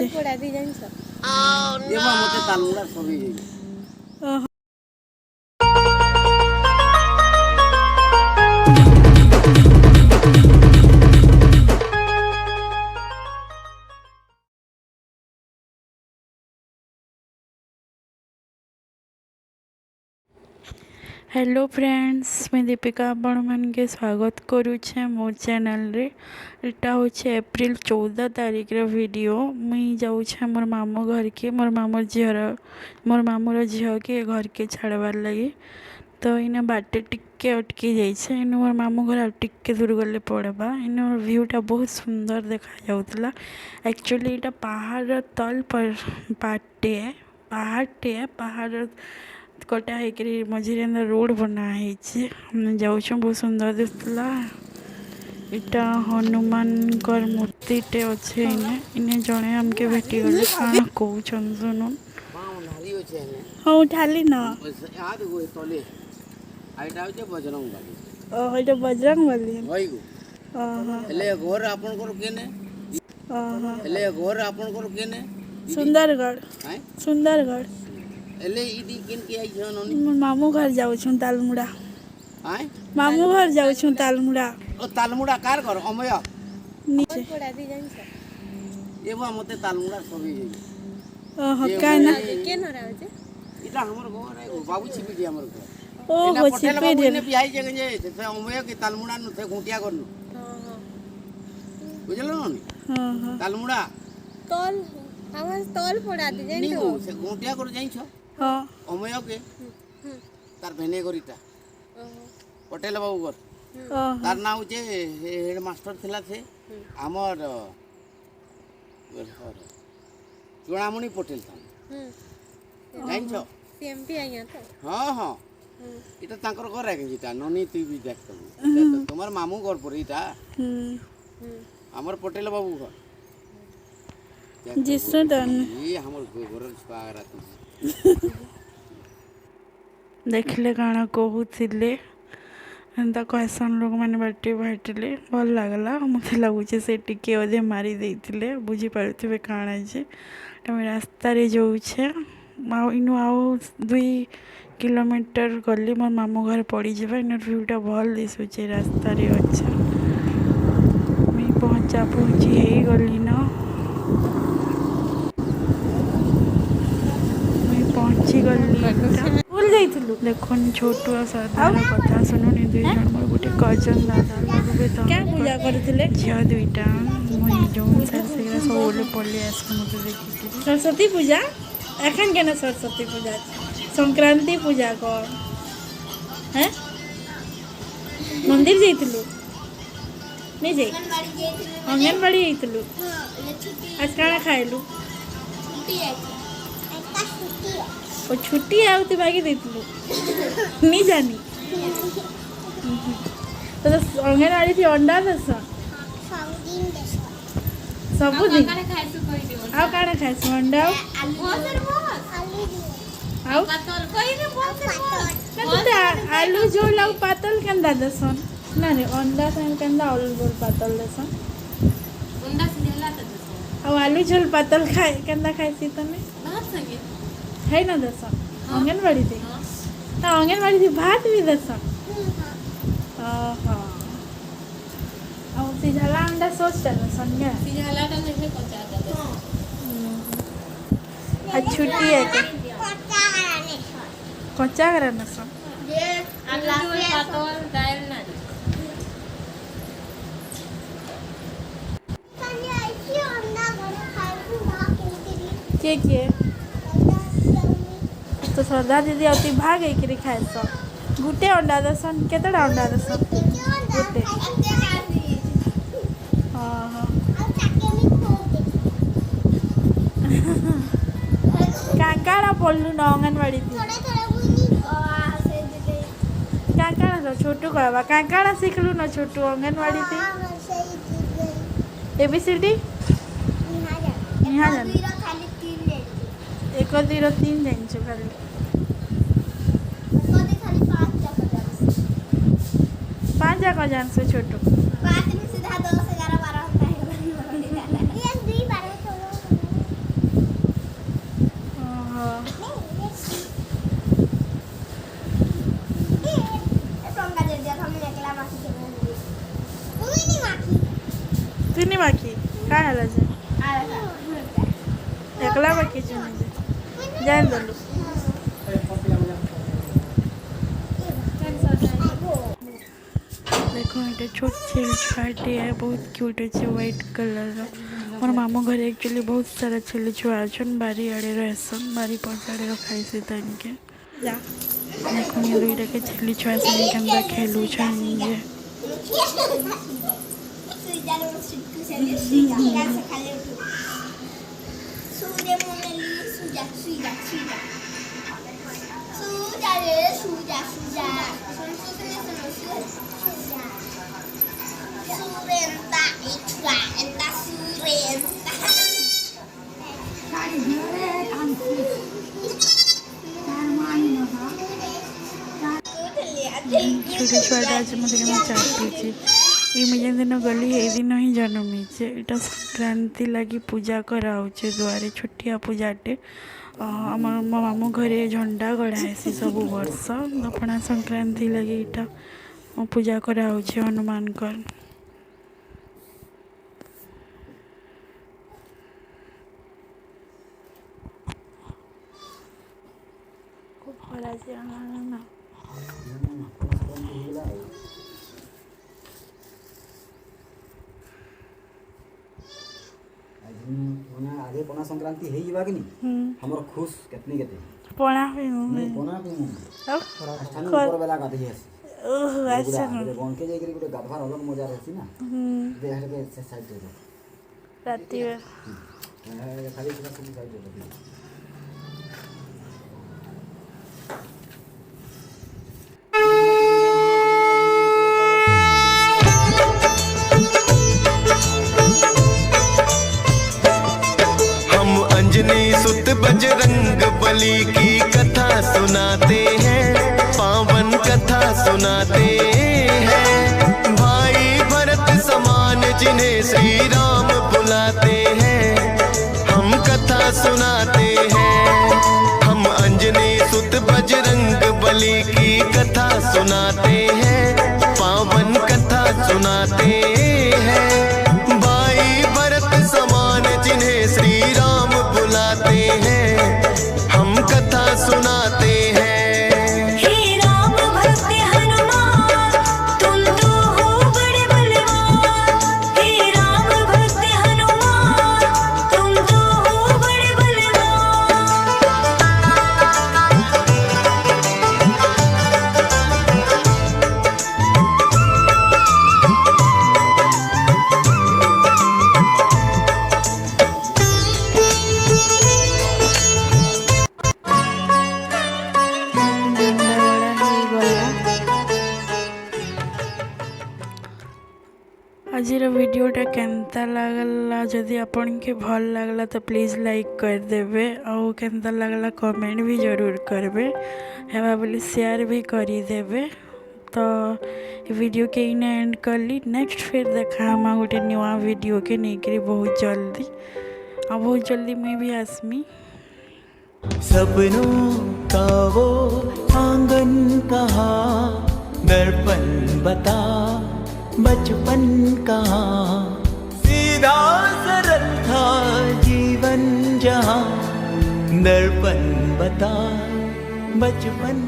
नीचे पड़ा दी जानछ ये बा मते तालमुड़ा सभी ओह हेलो फ्रेंड्स मैं दीपिका आपण मान के स्वागत करुचे मोर चैनल रे। इटा होचे एप्रिल 14 तारीख रे वीडियो। मुई जाऊछे मोर मामू घर के मोर मामूर झील के घर के छाड़बार लगी। तो इना बाटे टिके अटकी जाइए इन मोर मामू घर टिके दूर गले पड़वा इन व्यूटा बहुत सुंदर देखा जाउतला। एक्चुअली इटा पहाड़ तल पर पहाड़टे पहाड़ कटा होकर मझे रोड बनाई जाऊँ बहुत सुंदर दिखला। इटा हनुमान मूर्तिटे अच्छे इने जड़े हमके भेटी गले कौन कौन सुन हाँ उठाली ना बजरंग बली सुंदरगढ़ मामू घर जाऊँ तालमुड़ा मामू घर जाऊँ तालमुड़ा कार घर अमय नीचे पड़ा दी जानछ ये बा मते तालमुड़ा सभी ओह काना के न रावजे इटा हमर घर है बाबू छिपी हमर घर ओ हो छिपे दे ने बिहाई जगह जे से अमय के तालमुड़ा न थे घुटिया कर न हां बुझलो न हां तालमुड़ा तोल हमर तोल पड़ा दी जानछ नीगो से घुटिया कर जाई छ हां अमय के तार भेने गरिता पटेल बाबू घर तार नाम जे हेड मास्टर थिला थे हमर चुनामणि पटेल था जाइन छ सीएमपी आया तो हां हां इटा तांकर घर है जेटा ननी तू भी देख तुम्हार मामू घर पर इटा हमर पटेल बाबू घर जिसो डन ये हमर घर छुआरा तू देखले काना कहूले एंता कहसन लोक मैंने बाटे बैठले भल लगला मत लगुचे से टिके अधे मारी देते बुझी पारे काଣା जे रास्तार जाऊे इनु आउ 2 किलोमीटर गली मोर मामू घर पड़ी जावा इन व्यूटा भल दिशुचे रास्तार अच्छा मुई पहुँची है गली न मुई पहुँची गली भूल जाइलु देखन छोटू आ सरदार कथा सुनुनी 2 जन मोर गोटे कजन दादा लगबे तो क्या पूजा करथिले झिया 2टा मुई जोन सर से सब ओले पल्ले आस मते देखि सरस्वती पूजा एखन केना सरस्वती पूजा संक्रांति पूजा कर हैं मंदिर जाइलु नहीं जाई आंगनबाड़ी जाइलु आज काना खाइलु और छुट्टी आउती बागी देतलु नहीं जानी तो अंगनवाड़ी थी अंडा दस सब दिन आउ काना खाइसु अंडा आउ आलू झोल आउ पातल केंदा दसन ना रे अंडा संग केंदा आलू झोल पातल दसन अंडा सिझला त दसन आउ आलू झोल पातल खाए केंदा खाइसी तने भात संगे है ना दसन अंगनवाड़ी थी तो अंगनवाड़ी थी भात भी दसन और सिझला अंडा सोच दसन क्या सिझला तो नहीं पचा दसन आज छुट्टी है के कच्चा करा नसन ये आलू पातल दाल ना के तो सरदार दीदी अति भाग है खाए सब गुटे अंडा दसन केतटा अंडा दसन गुटे काकाड़ा पढ़लु न अंगनवाड़ी काकाड़ा छोटू कहवा काकाड़ा शिखलु न छोटू अंगनवाड़ी थी एबीसीडी यहाँ जान 1 2 3 जाइछु खाली 5 जाक जानसु छोटू चकला बाकी जान दलु देखो ये छोट छेल छुआटे है बहुत क्यूट अच्छे व्हाइट कलर मोर मामू घर एक्चुअली बहुत सारा छेली छुआ अच्छन बारी आड़े रहसन बारी पड़े रखाई से तनके देखो ये दुईटा के छेली छुआ से केंदा खेलू छन जे छोटे छुआटा आज मत चाटी ये दिन गली ये दिन ही जन्मी इटा संक्रांति लगी पूजा कराऊे दुआरे छोटिया पूजाटे आम मो मामू घरे झंडा गढ़ासी सब वर्ष दपणा संक्रांति लगी इटा पूजा कराऊे हनुमान कर खूब भरा से ना आगे पना संक्रांति है ये बाकी नहीं हमर खुश कितनी केते पणा हुई पना पे अब स्थान ऊपर बेला गाते है ओह अच्छा गन के जाई गुटे गाधवार अलग मजा रहसी ना दे हट के साइड दे राती में खाली पूरा सब साइड दे सुत बजरंग बली की कथा सुनाते हैं पावन कथा सुनाते हैं भाई भरत समान जिन्हें श्री राम बुलाते हैं हम कथा सुनाते हैं हम अंजनी सुत बजरंग बली की कथा सुनाते हैं पावन कथा सुनाते हैं भाई भरत समान जिन्हें श्री राम बुलाते हैं हम कथा सुनाते हैं हे राम भक्त हनुमान तुम तो हो बड़े बलवान हे राम भक्त हनुमान तुम तो हो बड़े आज वीडियोटा केनता लगला जदि आपन के भल लगला तो प्लीज़ लाइक कर देवे और केनता लगला कमेंट भी जरूर करबे हेबा बोली शेयर भी करी देवे तो वीडियो के इने एंड करली नेक्स्ट फिर देखा हम गोटे नुआ वीडियो के नहीं बहुत जल्दी मैं भी आसमी सपनों का वो आंगन कहाँ दर्पण बता बचपन कहाँ सीधा सरल था जीवन जहाँ दर्पण बता बचपन